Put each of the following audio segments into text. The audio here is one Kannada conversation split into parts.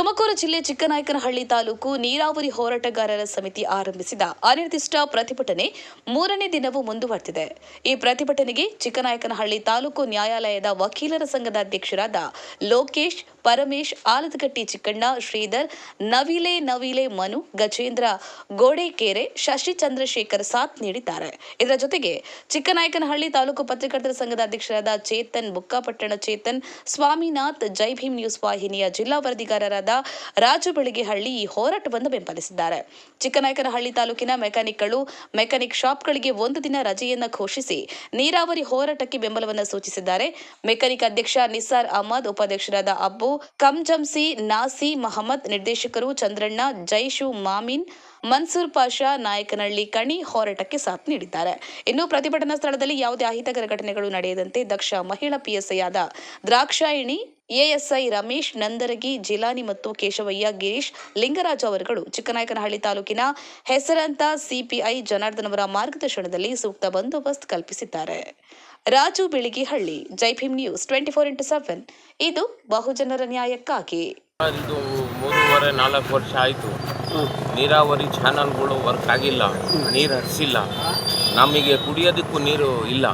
ತುಮಕೂರು ಜಿಲ್ಲೆ ಚಿಕ್ಕನಾಯಕನಹಳ್ಳಿ ತಾಲೂಕು ನೀರಾವರಿ ಹೋರಾಟಗಾರರ ಸಮಿತಿ ಆರಂಭಿಸಿದ ಅನಿರ್ದಿಷ್ಟ ಪ್ರತಿಭಟನೆ 3ನೇ ದಿನವೂ ಮುಂದುವರೆದಿದೆ. ಈ ಪ್ರತಿಭಟನೆಗೆ ಚಿಕ್ಕನಾಯಕನಹಳ್ಳಿ ತಾಲೂಕು ನ್ಯಾಯಾಲಯದ ವಕೀಲರ ಸಂಘದ ಅಧ್ಯಕ್ಷರಾದ ಲೋಕೇಶ್, ಪರಮೇಶ್, ಆಲದಗಟ್ಟಿ ಚಿಕ್ಕಣ್ಣ, ಶ್ರೀಧರ್, ನವಿಲೆ ಮನು, ಗಜೇಂದ್ರ ಗೋಡೆಕೆರೆ, ಶಶಿ ಚಂದ್ರಶೇಖರ್ ಸಾಥ್ ನೀಡಿದ್ದಾರೆ. ಇದರ ಜೊತೆಗೆ ಚಿಕ್ಕನಾಯಕನಹಳ್ಳಿ ತಾಲೂಕು ಪತ್ರಕರ್ತರ ಸಂಘದ ಅಧ್ಯಕ್ಷರಾದ ಚೇತನ್, ಬುಕ್ಕಾಪಟ್ಟಣ ಚೇತನ್, ಸ್ವಾಮಿನಾಥ್, ಜೈ ಭೀಮ್ ನ್ಯೂಸ್ ವಾಹಿನಿಯ ಜಿಲ್ಲಾ ವರದಿಗಾರರಾದ ರಾಜು ಬೆಳಗೆಹಳ್ಳಿ ಈ ಹೋರಾಟವನ್ನು ಬೆಂಬಲಿಸಿದ್ದಾರೆ. ಚಿಕ್ಕನಾಯಕನಹಳ್ಳಿ ತಾಲೂಕಿನ ಮೆಕ್ಯಾನಿಕ್ ಶಾಪ್ಗಳಿಗೆ 1 ದಿನ ರಜೆಯನ್ನು ಘೋಷಿಸಿ ನೀರಾವರಿ ಹೋರಾಟಕ್ಕೆ ಬೆಂಬಲವನ್ನು ಸೂಚಿಸಿದ್ದಾರೆ. ಮೆಕ್ಯಾನಿಕ್ ಅಧ್ಯಕ್ಷ ನಿಸಾರ್ ಅಹಮದ್, ಉಪಾಧ್ಯಕ್ಷರಾದ ಅಬ್ಬು, ಕಂಜಂಸಿ, ನಾಸಿ ಮಹಮ್ಮದ್, ನಿರ್ದೇಶಕರು ಚಂದ್ರಣ್ಣ, ಜೈಶು, ಮಾಮಿನ್, ಮನ್ಸೂರ್ ಪಾಷಾ, ನಾಯಕನಹಳ್ಳಿ ಕಣಿ ಹೋರಾಟಕ್ಕೆ ಸಾಥ್ ನೀಡಿದ್ದಾರೆ. ಇನ್ನು ಪ್ರತಿಭಟನಾ ಸ್ಥಳದಲ್ಲಿ ಯಾವುದೇ ಅಹಿತಕರ ಘಟನೆಗಳು ನಡೆಯದಂತೆ ದಕ್ಷ ಮಹಿಳಾ ಪಿಎಸ್ಐ ಆದ ದ್ರಾಕ್ಷಾಯಿಣಿ, ಎಎಸ್ಐ ರಮೇಶ್, ನಂದರಗಿ, ಜಿಲಾನಿ ಮತ್ತು ಕೇಶವಯ್ಯ, ಗಿರೀಶ್, ಲಿಂಗರಾಜು ಅವರುಗಳು ಚಿಕ್ಕನಾಯಕನಹಳ್ಳಿ ತಾಲೂಕಿನ ಹೆಸರಾಂತ ಸಿಪಿಐ ಜನಾರ್ದನ್ ಅವರ ಮಾರ್ಗದರ್ಶನದಲ್ಲಿ ಸೂಕ್ತ ಬಂದೋಬಸ್ತ್ ಕಲ್ಪಿಸಿದ್ದಾರೆ. ರಾಜು ಬೆಳಗೆಹಳ್ಳಿ, ಜೈ ಭೀಮ್ ನ್ಯೂಸ್ 24x7. ಇದು ಬಹುಜನರ ನ್ಯಾಯಕ್ಕಾಗಿ. ಇದು 3.5-4 ವರ್ಷ ಆಯಿತು. ನೀರಾವರಿ ಚಾನಲ್ಗಳು ವರ್ಕ್ ಆಗಿಲ್ಲ, ನೀರು ಹರಿಸಿಲ್ಲ, ನಮಗೆ ಕುಡಿಯೋದಕ್ಕೂ ನೀರು ಇಲ್ಲ.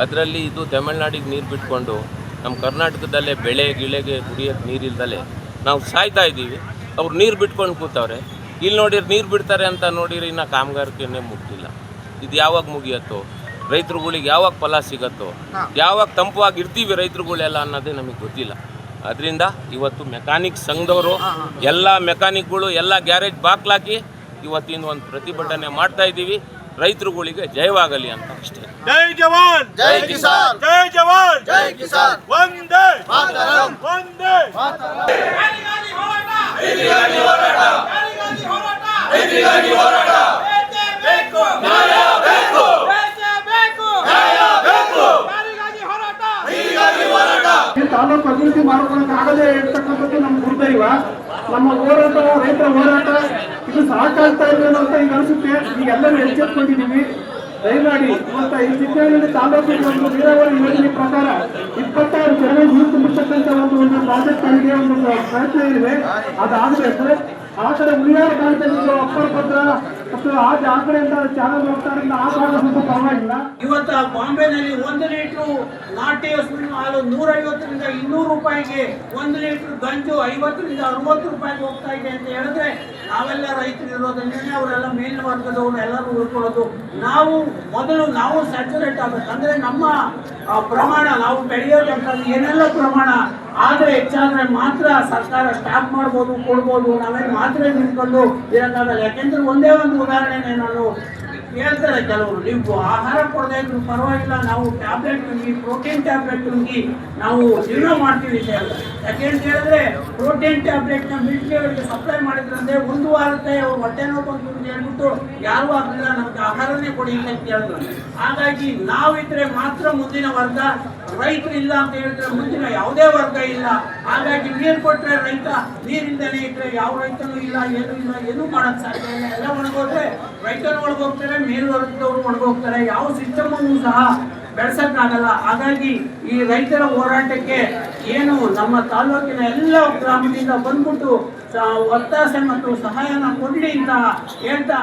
ಅದರಲ್ಲಿ ಇದು ತಮಿಳ್ನಾಡಿಗೆ ನೀರು ಬಿಟ್ಕೊಂಡು ನಮ್ಮ ಕರ್ನಾಟಕದಲ್ಲೇ ಬೆಳೆಗೆ ಕುಡಿಯೋಕ್ಕೆ ನೀರಿಲ್ದಲೆ ನಾವು ಸಾಯ್ತಾ ಇದ್ದೀವಿ. ಅವ್ರು ನೀರು ಬಿಟ್ಕೊಂಡು ಕೂತವ್ರೆ. ಇಲ್ಲಿ ನೋಡಿರಿ ನೀರು ಬಿಡ್ತಾರೆ ಅಂತ ನೋಡಿರಿ, ಇನ್ನು ಕಾಮಗಾರಿಕೆನೇ ಮುಗ್ದಿಲ್ಲ. ಇದು ಯಾವಾಗ ಮುಗಿಯತ್ತೋ, ರೈತರುಗಳಿಗೆ ಯಾವಾಗ ಫಲ ಸಿಗತ್ತೋ, ಯಾವಾಗ ತಂಪವಾಗಿ ಇರ್ತೀವಿ ರೈತರುಗಳೆಲ್ಲ ಅನ್ನೋದೇ ನಮಗೆ ಗೊತ್ತಿಲ್ಲ. ಅದರಿಂದ ಇವತ್ತು ಮೆಕ್ಯಾನಿಕ್ ಸಂಘದವರು ಎಲ್ಲ ಮೆಕ್ಯಾನಿಕ್ಗಳು ಎಲ್ಲ ಗ್ಯಾರೇಜ್ ಬಾಕ್ಲಾಕಿ ಇವತ್ತಿನ ಒಂದು ಪ್ರತಿಭಟನೆ ಮಾಡ್ತಾ ಇದ್ದೀವಿ. ರೈತರುಗಳಿಗೆ ಜಯವಾಗಲಿ ಅಂತ ಅಷ್ಟೇ. ಜೈ ಜವಾನ್ ಜೈ ಕಿಸಾನ್, ಜೈ ಜವಾನ್ ಜೈ ಕಿಸಾನ್, ವಂದೇ ಮಾತರಂ, ವಂದೇ ಮಾತರಂ. ರೈತರಿಗಾಗಿ ಹೋರಾಟ, ರೈತರಿಗಾಗಿ ಹೋರಾಟ, ರೈತರಿಗಾಗಿ ಹೋರಾಟ, ರೈತರಿಗಾಗಿ ಹೋರಾಟ. ಬೇಕು ನ್ಯಾಯ ಬೇಕು, ಬೇಕು ನ್ಯಾಯ ಬೇಕು, ರೈತರಿಗಾಗಿ ಹೋರಾಟ, ರೈತರಿಗಾಗಿ ಹೋರಾಟ. ಈ ತಾಲೂಕು ಅಭಿವೃದ್ಧಿ ಮಾಡೋದಕ್ಕೆ ಆಗದೆ ಇರ್ತಕ್ಕಂಥದ್ದು ನಮ್ಮ ದುರ್ದೈವ. ನಮ್ಮ ಹೋರಾಟ, ರೈತರ ಹೋರಾಟ ಇದು ಸಾಕಾಗ್ತಾ ಇದೆ ಅಂತ ಈಗ ಅನಿಸುತ್ತೆ. ಈಗೆಲ್ಲರೂ ಎಚ್ಚೆತ್ಕೊಂಡಿದ್ದೀವಿ. ದಯಮಾಡಿ ಇವತ್ತ ಈ ಚಿಕ್ಕನಹಳ್ಳಿ ತಾಲೂಕಿನ ಒಂದು ನೀರಾವರಿ ಯೋಜನೆ ಪ್ರಕಾರ 26 ಕೆರೆ ನೀರು ತುಂಬಿಸ್ತಕ್ಕಂಥ ಒಂದು ಪ್ರಾಜೆಕ್ಟ್ ಆಗಿದೆ, ಒಂದು ಪ್ರಯತ್ನ ಇದೆ. ಅದಾಗಬೇಕು. ಆ ಕಡೆ ಉಳಿಯಾರ ಕಾಲದಲ್ಲಿ ಅಪ್ಪರ ಪತ್ರ ಮತ್ತು ಆ ಕಡೆಯಿಂದ ಚಾನಲ್ ಹೋಗ್ತಾರೆ, ಆ ಭಾಗ ಸ್ವಲ್ಪ ಪರವಾಗಿಲ್ಲ. ಇವತ್ತು ಬಾಂಬೆನಲ್ಲಿ 1 ಲೀಟ್ರು ನಾಟಿ ಹಸುವಿನ ಹಾಲು 150ರಿಂದ 200 ರೂಪಾಯಿಗೆ, 1 ಲೀಟ್ರ್ ಗಂಜು 50ರಿಂದ 60 ರೂಪಾಯಿಗೆ ಹೋಗ್ತಾ ಇದೆ ಅಂತ ಹೇಳಿದ್ರೆ ನಾವೆಲ್ಲ ರೈತರು ಇರೋದ್ರಿಂದನೇ ಅವರೆಲ್ಲ ಮೇಲಿನ ವರ್ಗದವರು ಎಲ್ಲರೂ ಉಳ್ಕೊಳ್ಳೋದು. ನಾವು ಸ್ಯಾಚುರೇಟ್ ಆಗಬೇಕು. ಅಂದರೆ ನಮ್ಮ ಪ್ರಮಾಣ, ನಾವು ಬೆಳೆಯೋದಂತಂದ್ರೆ ಏನೆಲ್ಲ ಪ್ರಮಾಣ ಆದರೆ ಹೆಚ್ಚಾದರೆ ಮಾತ್ರ ಸರ್ಕಾರ ಸ್ಟಾಪ್ ಮಾಡ್ಬೋದು, ಕೊಡ್ಬೋದು. ನಾವೇನು ಮಾತ್ರ ನಿಂತ್ಕೊಂಡು ಇರೋಕ್ಕಾಗಲ್ಲ. ಯಾಕೆಂದ್ರೆ ಒಂದೇ ಒಂದು ಉದಾಹರಣೆನೇ ನಾನು ಹೇಳ್ತಾರೆ ಕೆಲವರು, ನೀವು ಆಹಾರ ಕೊಡದೇ ಇದ್ರು ಪರವಾಗಿಲ್ಲ, ನಾವು ಟ್ಯಾಬ್ಲೆಟ್ ನುಂಗಿ, ಪ್ರೋಟೀನ್ ಟ್ಯಾಬ್ಲೆಟ್ ನುಂಗಿ ನಾವು ಜೀವನ ಮಾಡ್ತೀವಿ ಅಂತ ಹೇಳ್ತಾರೆ. ಯಾಕೆಂತ ಹೇಳಿದ್ರೆ ಪ್ರೋಟೀನ್ ಟ್ಯಾಬ್ಲೆಟ್ನ ಮಿಲಿಟರಿಯವರಿಗೆ ಸಪ್ಲೈ ಮಾಡಿದ್ರಂದ್ರೆ 1 ವಾರಕ್ಕೆ ಅವ್ರು ಹೊಟ್ಟೆ ನೋವು ಬಂತು ಅಂತ ಹೇಳ್ಬಿಟ್ಟು ಯಾರು ಆಗಲಿಲ್ಲ, ನಮ್ಗೆ ಆಹಾರನೇ ಕೊಡಿ ಇಲ್ಲ ಅಂತ ಹೇಳಿದ್ರು. ಹಾಗಾಗಿ ನಾವಿದ್ರೆ ಮಾತ್ರ ಮುಂದಿನ ವರ್ಗ, ರೈತರು ಇಲ್ಲ ಅಂತ ಹೇಳಿದ್ರೆ ಮುಂದಿನ ಯಾವುದೇ ವರ್ಗ ಇಲ್ಲ. ಹಾಗಾಗಿ ನೀರು ಕೊಟ್ಟರೆ ರೈತ, ನೀರಿಂದಲೇ ಇದ್ರೆ ಯಾವ ರೈತನೂ ಇಲ್ಲ, ಏನೂ ಮಾಡೋಕ್ಕೆ ಸಾಧ್ಯ ಇಲ್ಲ. ಎಲ್ಲ ಒಣಗೋದ್ರೆ ರೈತರು ಒಣಗೋಗ್ತಾರೆ, ಮೇಲ್ವರ್ಗದವರು ಒಣಗೋಗ್ತಾರೆ. ಯಾವ ಸಿಸ್ಟಮನ್ನು ಸಹ ಬೆಳೆಸಕ್ಕಾಗಲ್ಲ. ಹಾಗಾಗಿ ಈ ರೈತರ ಹೋರಾಟಕ್ಕೆ ಏನು ನಮ್ಮ ತಾಲೂಕಿನ ಎಲ್ಲ ಗ್ರಾಮದಿಂದ ಬಂದ್ಬಿಟ್ಟು ಒತ್ತಾಸೆ ಮತ್ತು ಸಹಾಯನ ಕೊಡಲಿ ಅಂತ ಹೇಳ್ತಾ